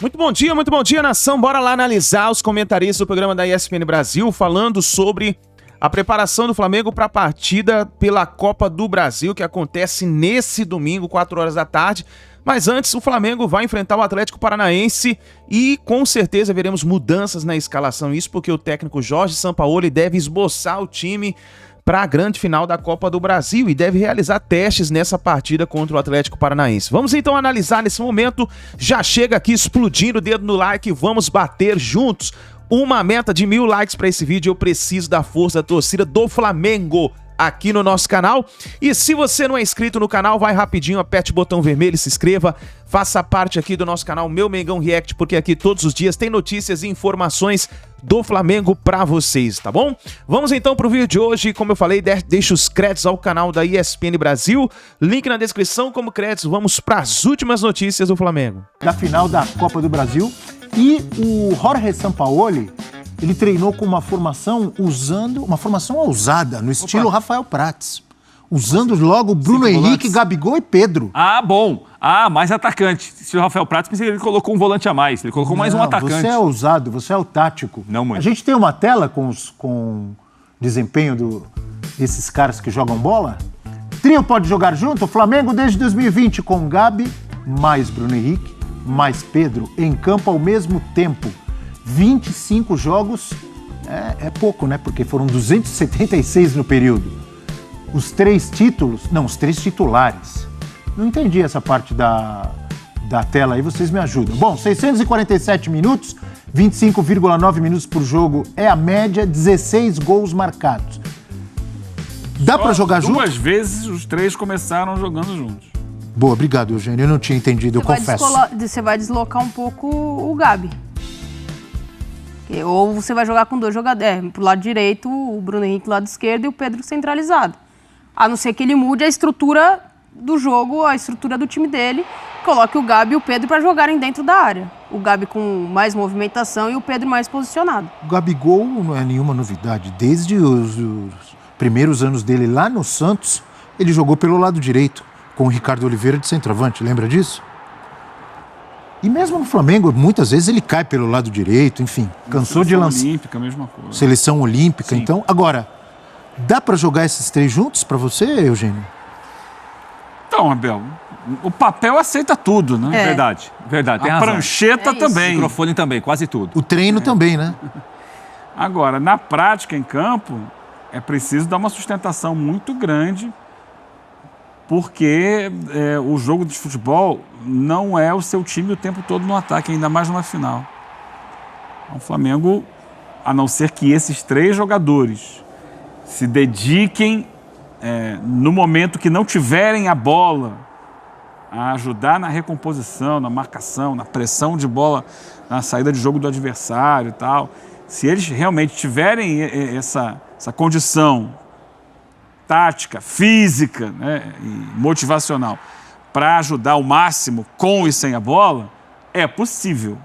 Muito bom dia, nação. Bora lá analisar os comentaristas do programa da ESPN Brasil falando sobre a preparação do Flamengo para a partida pela Copa do Brasil, que acontece nesse domingo, 4 horas da tarde. Mas antes, o Flamengo vai enfrentar o Atlético Paranaense e com certeza veremos mudanças na escalação. Isso porque o técnico Jorge Sampaoli deve esboçar o time para a grande final da Copa do Brasil e deve realizar testes nessa partida contra o Atlético Paranaense. Vamos então analisar nesse momento. Já chega aqui explodindo o dedo no like, vamos bater juntos uma meta de 1000 likes para esse vídeo. Eu preciso da força da torcida do Flamengo aqui no nosso canal. E se você não é inscrito no canal, vai rapidinho, aperte o botão vermelho e se inscreva. Faça parte aqui do nosso canal Meu Mengão React, porque aqui todos os dias tem notícias e informações do Flamengo pra vocês, tá bom? Vamos então pro vídeo de hoje. Como eu falei, deixa os créditos ao canal da ESPN Brasil. Link na descrição como créditos. Vamos pras últimas notícias do Flamengo. Da final da Copa do Brasil. E o Jorge Sampaoli, ele treinou com uma formação ousada, no estilo Rafael Prats. Usando logo Bruno Henrique, Gabigol e Pedro. Ah, bom. Ah, mais atacante. Se o Rafael Prats, pensei que ele colocou um volante a mais. Ele colocou mais um atacante. Você é ousado, você é o tático. Não muito. A gente tem uma tela com desempenho desses caras que jogam bola. Trio pode jogar junto? O Flamengo desde 2020 com Gabi, mais Bruno Henrique, mais Pedro em campo ao mesmo tempo. 25 jogos é pouco, né? Porque foram 276 no período. Os 3 titulares. Não entendi essa parte da tela aí, vocês me ajudam. Bom, 647 minutos, 25,9 minutos por jogo é a média, 16 gols marcados. Dá pra jogar junto? 2 vezes os 3 começaram jogando juntos. Boa, obrigado, Eugênio. Eu não tinha entendido, eu confesso. Você vai deslocar um pouco o Gabi. Ou você vai jogar com 2 jogadores, pro lado direito, o Bruno Henrique pro lado esquerdo e o Pedro centralizado. A não ser que ele mude a estrutura do jogo, a estrutura do time dele, coloque o Gabi e o Pedro para jogarem dentro da área. O Gabi com mais movimentação e o Pedro mais posicionado. O Gabigol não é nenhuma novidade. Desde os primeiros anos dele lá no Santos, ele jogou pelo lado direito, com o Ricardo Oliveira de centroavante, lembra disso? E mesmo no Flamengo, muitas vezes ele cai pelo lado direito, enfim, cansou de lançar. Seleção olímpica, mesma coisa. Seleção olímpica, Sim. Então. Agora, dá pra jogar esses 3 juntos pra você, Eugênio? Então, Abel, o papel aceita tudo, né? É. Verdade, tem É razão. A prancheta isso. também. O microfone também, quase tudo. O treino também, né? Agora, na prática, em campo, é preciso dar uma sustentação muito grande, porque o jogo de futebol não é o seu time o tempo todo no ataque, ainda mais numa final. O Flamengo, a não ser que esses 3 jogadores se dediquem no momento que não tiverem a bola, a ajudar na recomposição, na marcação, na pressão de bola, na saída de jogo do adversário e tal. Se eles realmente tiverem essa condição tática, física, né, e motivacional para ajudar ao máximo com e sem a bola, é possível.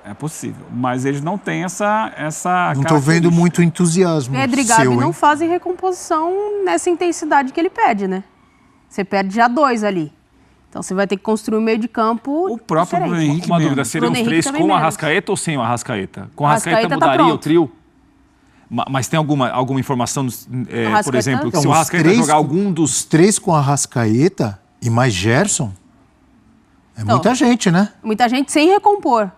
É possível, mas eles não têm essa Não estou vendo muito entusiasmo Pedro e seu, Gabi hein? não fazem recomposição nessa intensidade que ele pede, né? Você perde já 2 ali. Então você vai ter que construir um meio de campo o próprio diferente. Bruno Henrique Uma mesmo. dúvida, seriam os Bruno 3 Henrique também com o menos. Arrascaeta ou sem o Arrascaeta? Com o Arrascaeta Arrascaeta tá mudaria o pronto. trio? Mas tem alguma informação, por Arrascaeta- exemplo, que Então, se o os Arrascaeta 3 jogar algum dos... Os 3 com a Arrascaeta e mais Gerson, muita gente, né? Muita gente sem recompor.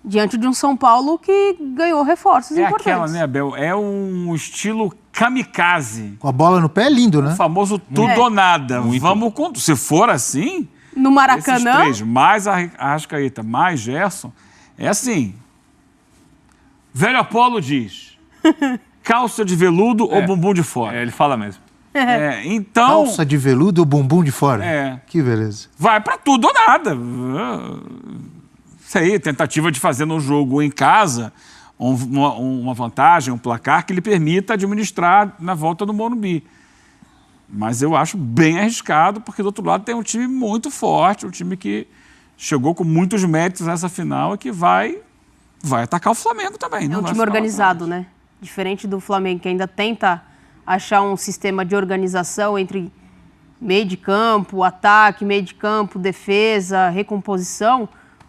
Diante de um São Paulo que ganhou reforços importantes. Aquela, né, Abel? É um estilo kamikaze. Com a bola no pé é lindo, né? O famoso tudo ou nada. Vamos com... Se for assim, No Maracanã, esses 3, mais Arrascaeta, mais Gerson, é assim. Velho Apolo diz, calça de veludo ou bumbum de fora. ele fala mesmo. Então, Calça de veludo ou bumbum de fora? Que beleza. vai pra tudo ou nada. Isso aí, tentativa de fazer no jogo em casa uma vantagem, um placar que lhe permita administrar na volta do Morumbi. Mas eu acho bem arriscado, porque do outro lado tem um time muito forte, um time que chegou com muitos méritos nessa final e que vai atacar o Flamengo também. é não um vai time ficar lá organizado, atrás. né? Diferente do Flamengo, que ainda tenta achar um sistema de organização entre meio de campo, ataque, meio de campo, defesa, recomposição.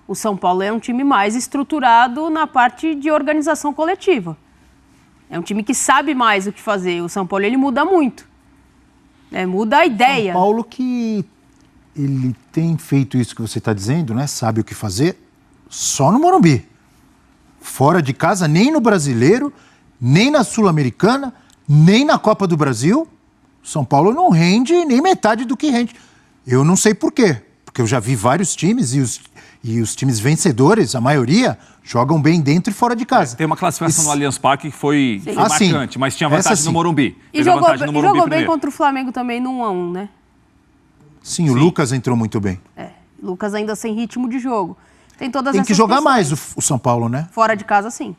O São Paulo é um time mais estruturado na parte de organização coletiva. É um time que sabe mais o que fazer. O São Paulo, ele muda muito. Muda a ideia. São Paulo que ele tem feito isso que você está dizendo, né? Sabe o que fazer só no Morumbi. Fora de casa, nem no Brasileiro, nem na Sul-Americana, nem na Copa do Brasil. São Paulo não rende nem metade do que rende. Eu não sei por quê. Porque eu já vi vários times e os times vencedores, a maioria, jogam bem dentro e fora de casa. Tem uma classificação no Allianz Parque que foi marcante, mas tinha vantagem no Morumbi. E jogou bem contra o Flamengo também no 1-1, né? Sim, o Lucas entrou muito bem. Lucas ainda sem ritmo de jogo. Tem que jogar mais o São Paulo, né? Fora de casa, sim.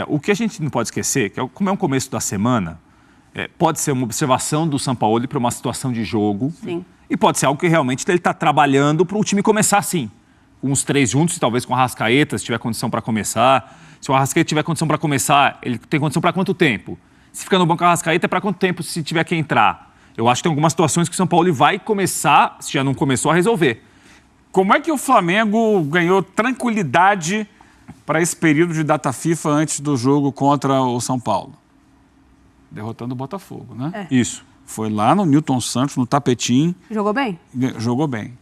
O que a gente não pode esquecer, que como é um começo da semana, pode ser uma observação do Sampaoli para uma situação de jogo. Sim. E pode ser algo que realmente ele está trabalhando para o time começar assim. Com os três juntos, talvez com o Arrascaeta, se tiver condição para começar. Se o Arrascaeta tiver condição para começar, ele tem condição para quanto tempo? Se fica no banco o Arrascaeta, é para quanto tempo se tiver que entrar? Eu acho que tem algumas situações que o São Paulo vai começar, se já não começou, a resolver. Como é que o Flamengo ganhou tranquilidade para esse período de data FIFA antes do jogo contra o São Paulo? Derrotando o Botafogo, né? Isso. Foi lá no Newton Santos, no tapetinho. Jogou bem? Jogou bem.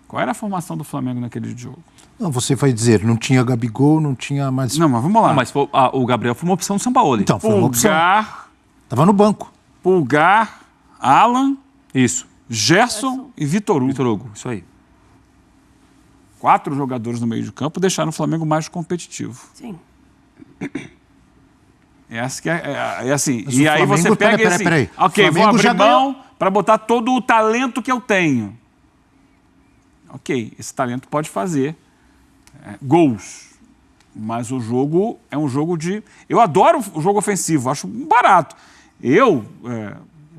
Qual era a formação do Flamengo naquele jogo? Não, você vai dizer, não tinha Gabigol, não tinha mais... Não, mas vamos lá. Não, mas o Gabriel foi uma opção do Sampaoli. Então, foi uma opção. Pulgar, Tava no banco. Pulgar, Alan, Isso. Gerson e Vitor Hugo. Vitor Hugo, isso aí. 4 jogadores no meio de campo deixaram o Flamengo mais competitivo. Sim. Essa que é assim. Mas E o aí Flamengo, você pega assim, peraí. ok, O vou Flamengo abrir já mão para botar todo o talento que eu tenho. Ok, esse talento pode fazer gols. Mas o jogo é um jogo de... Eu adoro o jogo ofensivo, acho barato. Eu,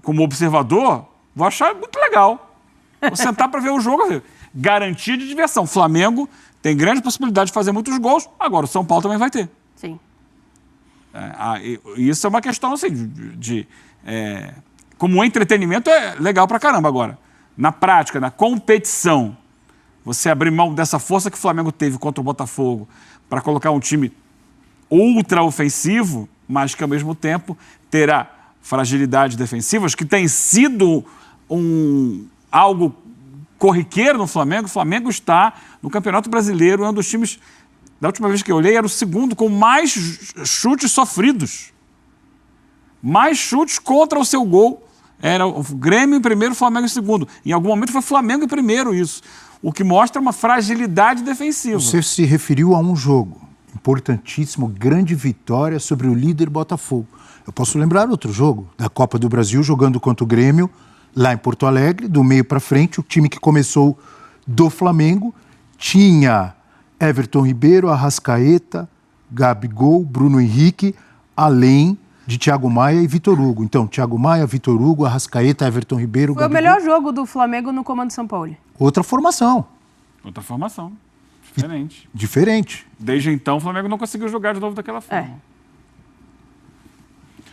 como observador, vou achar muito legal. Vou sentar para ver o jogo, garantia de diversão. O Flamengo tem grande possibilidade de fazer muitos gols, agora o São Paulo também vai ter. Sim. Isso é uma questão assim, como entretenimento é legal pra caramba. Agora, na prática, na competição, você abrir mão dessa força que o Flamengo teve contra o Botafogo para colocar um time ultra ofensivo, mas que ao mesmo tempo terá fragilidades defensivas, que tem sido algo corriqueiro no Flamengo. O Flamengo está no Campeonato Brasileiro, é um dos times... Da última vez que eu olhei, era o segundo com mais chutes sofridos. Mais chutes contra o seu gol. Era o Grêmio em primeiro, o Flamengo em segundo. Em algum momento foi o Flamengo em primeiro isso. O que mostra uma fragilidade defensiva. Você se referiu a um jogo importantíssimo, grande vitória sobre o líder Botafogo. Eu posso lembrar outro jogo, da Copa do Brasil, jogando contra o Grêmio, lá em Porto Alegre, do meio para frente, o time que começou do Flamengo tinha... Everton Ribeiro, Arrascaeta, Gabigol, Bruno Henrique, além de Thiago Maia e Vitor Hugo. Então, Thiago Maia, Vitor Hugo, Arrascaeta, Everton Ribeiro, Foi Gabigol. o melhor jogo do Flamengo no comando São Paulo. Outra formação. Outra formação. Diferente. Diferente. Desde então, o Flamengo não conseguiu jogar de novo daquela forma.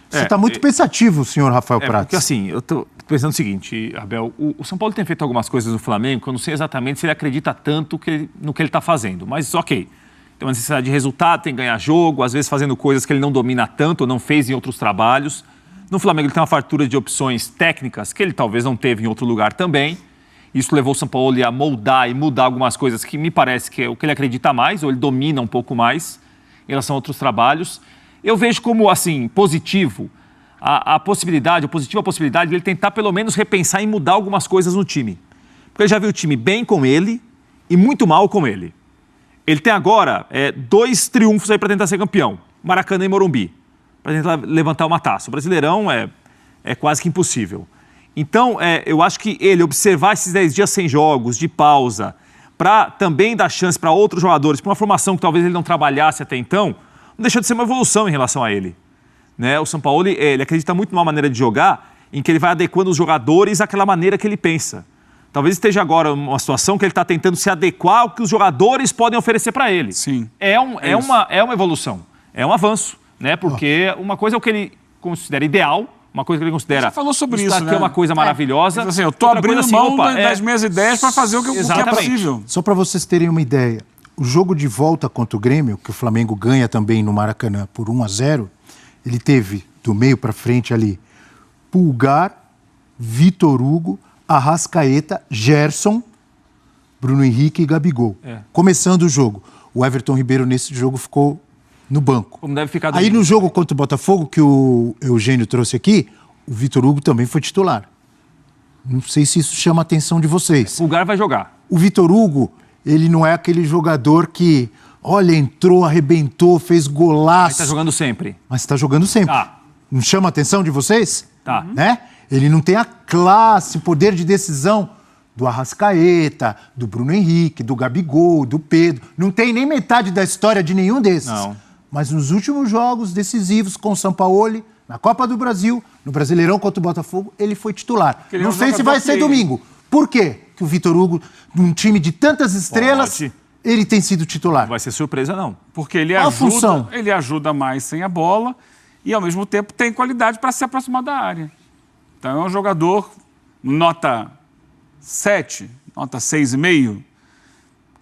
Você está muito pensativo, senhor Rafael Prats. Porque assim, eu tô pensando o seguinte, Abel, o São Paulo tem feito algumas coisas no Flamengo que eu não sei exatamente se ele acredita tanto no que ele está fazendo, mas ok. Tem uma necessidade de resultado, tem que ganhar jogo, às vezes fazendo coisas que ele não domina tanto ou não fez em outros trabalhos. No Flamengo ele tem uma fartura de opções técnicas que ele talvez não teve em outro lugar também. Isso levou o São Paulo a moldar e mudar algumas coisas que me parece que é o que ele acredita mais, ou ele domina um pouco mais em relação a outros trabalhos. Eu vejo como, assim, positivo a possibilidade de ele tentar pelo menos repensar e mudar algumas coisas no time. Porque ele já viu o time bem com ele e muito mal com ele. Ele tem agora 2 triunfos aí para tentar ser campeão. Maracanã e Morumbi. Para tentar levantar uma taça. O Brasileirão é quase que impossível. Então, eu acho que ele observar esses 10 dias sem jogos, de pausa, para também dar chance para outros jogadores, para uma formação que talvez ele não trabalhasse até então, não deixa de ser uma evolução em relação a ele. Né? O São Paulo, ele acredita muito numa maneira de jogar em que ele vai adequando os jogadores àquela maneira que ele pensa. Talvez esteja agora uma situação que ele está tentando se adequar ao que os jogadores podem oferecer para ele. Sim. É uma evolução, é um avanço, né? Porque uma coisa é o que ele considera ideal, uma coisa que ele considera... Você falou sobre isso, aqui né? é uma coisa maravilhosa. Mas, assim, eu estou abrindo mão das minhas ideias para fazer o que é possível. Só para vocês terem uma ideia, o jogo de volta contra o Grêmio, que o Flamengo ganha também no Maracanã por 1-0, ele teve do meio para frente ali Pulgar, Vitor Hugo, Arrascaeta, Gerson, Bruno Henrique e Gabigol. Começando o jogo. O Everton Ribeiro nesse jogo ficou no banco. Como deve ficar Aí no jogo contra o Botafogo, que o Eugênio trouxe aqui, o Vitor Hugo também foi titular. Não sei se isso chama a atenção de vocês. O Pulgar vai jogar. O Vitor Hugo, ele não é aquele jogador que, olha, entrou, arrebentou, fez golaço. Mas tá jogando sempre. Mas tá jogando sempre. Tá. Não chama a atenção de vocês? Tá. Né? Ele não tem a classe, poder de decisão do Arrascaeta, do Bruno Henrique, do Gabigol, do Pedro. Não tem nem metade da história de nenhum desses. Não. Mas nos últimos jogos decisivos com o Sampaoli, na Copa do Brasil, no Brasileirão contra o Botafogo, ele foi titular. Ele não é um sei se jogador vai ser que- domingo. Por quê? Que o Vitor Hugo, num time de tantas estrelas, Pode. ele tem sido titular. Não vai ser surpresa, não. Porque ele Qual a função? ele ajuda mais sem a bola e, ao mesmo tempo, tem qualidade para se aproximar da área. Então, é um jogador nota 7, nota 6,5,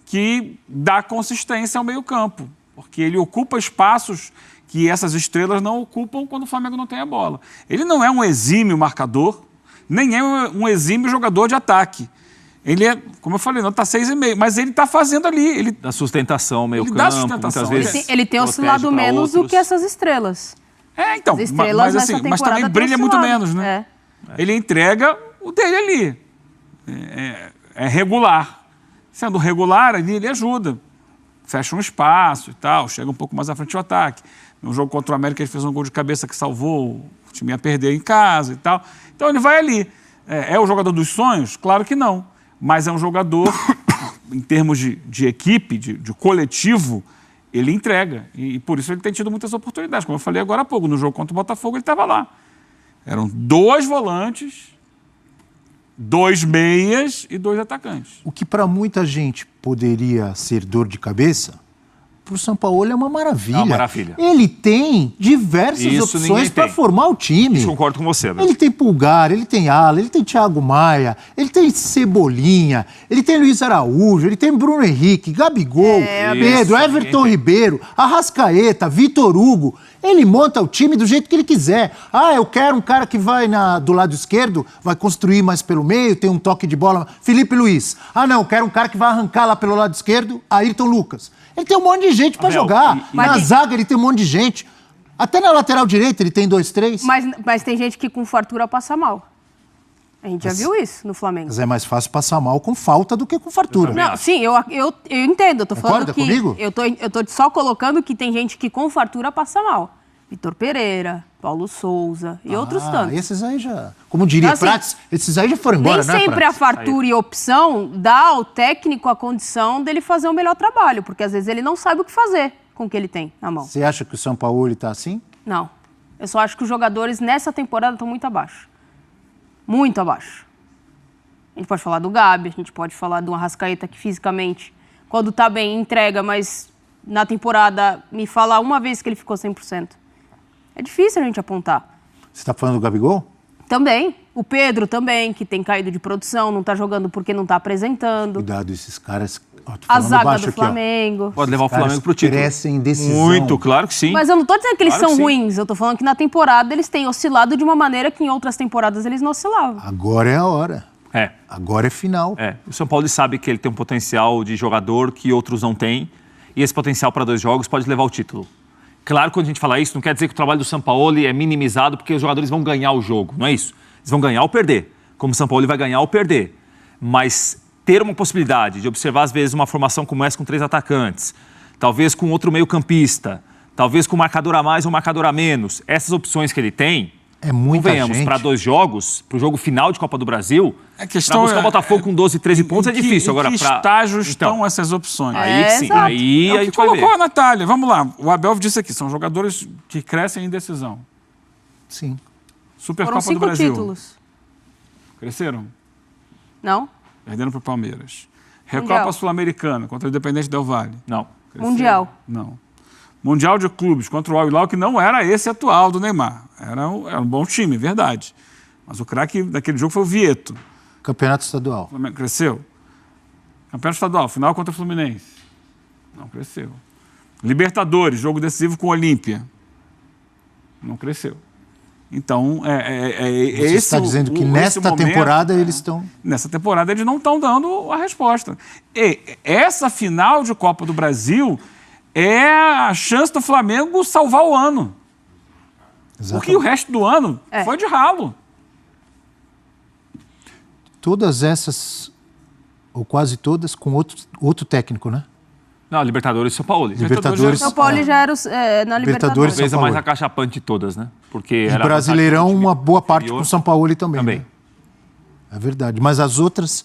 que dá consistência ao meio-campo, porque ele ocupa espaços que essas estrelas não ocupam quando o Flamengo não tem a bola. Ele não é um exímio marcador, nem é um exímio jogador de ataque. Ele é, como eu falei, nota 6,5, mas ele está fazendo ali. Ele Da sustentação, meio Ele campo, dá sustentação. muitas vezes Ele tem protege oscilado pra menos do outros. que essas estrelas. então, As estrelas mas, assim, nessa mas temporada também têm brilha muito oscilado. menos, né? Ele entrega o dele ali. É regular. Sendo regular, ele ajuda. Fecha um espaço e tal, chega um pouco mais à frente do ataque. No jogo contra o América, ele fez um gol de cabeça que salvou, o time ia perder em casa e tal. Então, ele vai ali. É o jogador dos sonhos? Claro que não. Mas é um jogador, em termos de equipe, de coletivo, ele entrega. E por isso ele tem tido muitas oportunidades. Como eu falei agora há pouco, no jogo contra o Botafogo, ele estava lá. Eram 2 volantes, 2 meias e 2 atacantes. O que para muita gente poderia ser dor de cabeça, para o Sampaoli é uma maravilha. É uma maravilha. Ele tem diversas Isso opções ninguém para tem. formar o time. Isso, concordo com você, Abel. Ele tem Pulgar, ele tem Ala, ele tem Thiago Maia, ele tem Cebolinha, ele tem Luiz Araújo, ele tem Bruno Henrique, Gabigol, Pedro, Isso, Everton ninguém tem. Ribeiro, Arrascaeta, Vitor Hugo. Ele monta o time do jeito que ele quiser. Ah, eu quero um cara que vai do lado esquerdo, vai construir mais pelo meio, tem um toque de bola. Felipe Luiz. Ah, não, eu quero um cara que vai arrancar lá pelo lado esquerdo, Ayrton Lucas. Ele tem um monte de gente para Abel, jogar. Na zaga ele tem um monte de gente. Até na lateral direita ele tem 2, 3. Mas tem gente que com fartura passa mal. A gente já viu isso no Flamengo. Mas é mais fácil passar mal com falta do que com fartura. Não, sim, eu entendo. Eu tô falando Concorda que. comigo? Eu tô só colocando que tem gente que com fartura passa mal. Vitor Pereira, Paulo Souza e outros tantos. Esses aí já... Como diria Então, assim, Prates, esses aí já foram embora, Nem né, sempre a Prates? fartura e opção dá ao técnico a condição dele fazer o melhor trabalho, porque às vezes ele não sabe o que fazer com o que ele tem na mão. Você acha que o Sampaoli tá assim? Não. Eu só acho que os jogadores nessa temporada estão muito abaixo. Muito abaixo. A gente pode falar do Gabi, a gente pode falar do Arrascaeta que fisicamente, quando tá bem, entrega, mas na temporada me fala uma vez que ele ficou 100%. É difícil a gente apontar. Você tá falando do Gabigol? Também. O Pedro também, que tem caído de produção, não tá jogando porque não tá apresentando. Cuidado, esses caras... Ó, tô A falando zaga baixo do aqui, ó. Flamengo. Pode levar o Caras Flamengo pro título. crescem em decisão. Muito, claro que sim. Mas eu não tô dizendo que eles Claro são que sim. ruins, eu tô falando que na temporada eles têm oscilado de uma maneira que em outras temporadas eles não oscilavam. Agora é a hora. É. Agora é final. O São Paulo sabe que ele tem um potencial de jogador que outros não têm. E esse potencial para 2 jogos pode levar o título. Claro que quando a gente fala isso, não quer dizer que o trabalho do Sampaoli é minimizado porque os jogadores vão ganhar o jogo. Não é isso. Eles vão ganhar ou perder. Como o Sampaoli vai ganhar ou perder. Mas ter uma possibilidade de observar, às vezes, uma formação como essa com 3 atacantes, talvez com outro meio-campista, talvez com um marcador a mais ou um marcador a menos, essas opções que ele tem, É muita convenhamos, gente. para 2 jogos, para o jogo final de Copa do Brasil, A questão para buscar o Botafogo com 12, 13 pontos é difícil. Agora, Em que pra... estágios Então, estão essas opções? Aí sim, exato. aí É a o que gente vai colocou ver. a Natália. Vamos lá. O Abel disse aqui, são jogadores que crescem em decisão. Sim. Supercopa Foram do 5 Brasil. títulos. Cresceram? Não? Perdendo para o Palmeiras. Mundial. Recopa Sul-Americana contra o Independente Del Valle. Não. Cresceram? Mundial. Não. Mundial de clubes contra o Al Hilal, que não era esse atual do Neymar. Era um bom time, verdade. Mas o craque daquele jogo foi o Vieto. Campeonato estadual. O Flamengo cresceu. Campeonato estadual, final contra o Fluminense. Não cresceu. Libertadores, jogo decisivo com o Olímpia. Não cresceu. Então, Você esse está dizendo que esse nesta momento, temporada eles estão... Nessa temporada eles não estão dando a resposta. E essa final de Copa do Brasil é a chance do Flamengo salvar o ano. Porque o resto do ano foi de ralo. Todas essas, ou quase todas, com outro técnico, né? Não, Libertadores e São Paulo. Libertadores. São Paulo já era na Libertadores. Talvez a São mais Paulo. acachapante de todas, né? Porque E era Brasileirão, vantagem do time uma boa parte inferior. com o São Paulo também. Também. Né? É verdade. Mas as outras,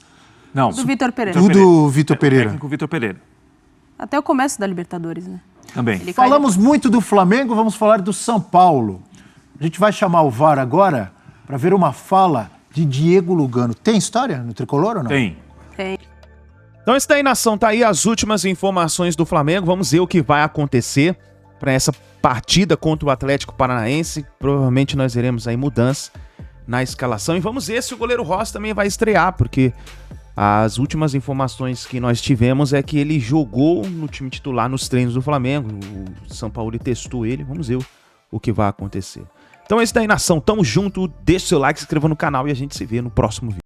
Não, Do Vitor Pereira. tudo Vitor Pereira. técnico Vitor Pereira. Até o começo da Libertadores, né? Também. Ele cai Falamos muito do Flamengo, vamos falar do São Paulo. A gente vai chamar o VAR agora para ver uma fala de Diego Lugano. Tem história no Tricolor ou não? Tem. Tem. Então isso daí, nação, tá aí as últimas informações do Flamengo. Vamos ver o que vai acontecer para essa partida contra o Atlético Paranaense. Provavelmente nós veremos aí mudança na escalação. E vamos ver se o goleiro Rossi também vai estrear, porque as últimas informações que nós tivemos é que ele jogou no time titular nos treinos do Flamengo. O São Paulo testou ele. Vamos ver o que vai acontecer. Então é isso daí, nação. Tamo junto. Deixa o seu like, se inscreva no canal e a gente se vê no próximo vídeo.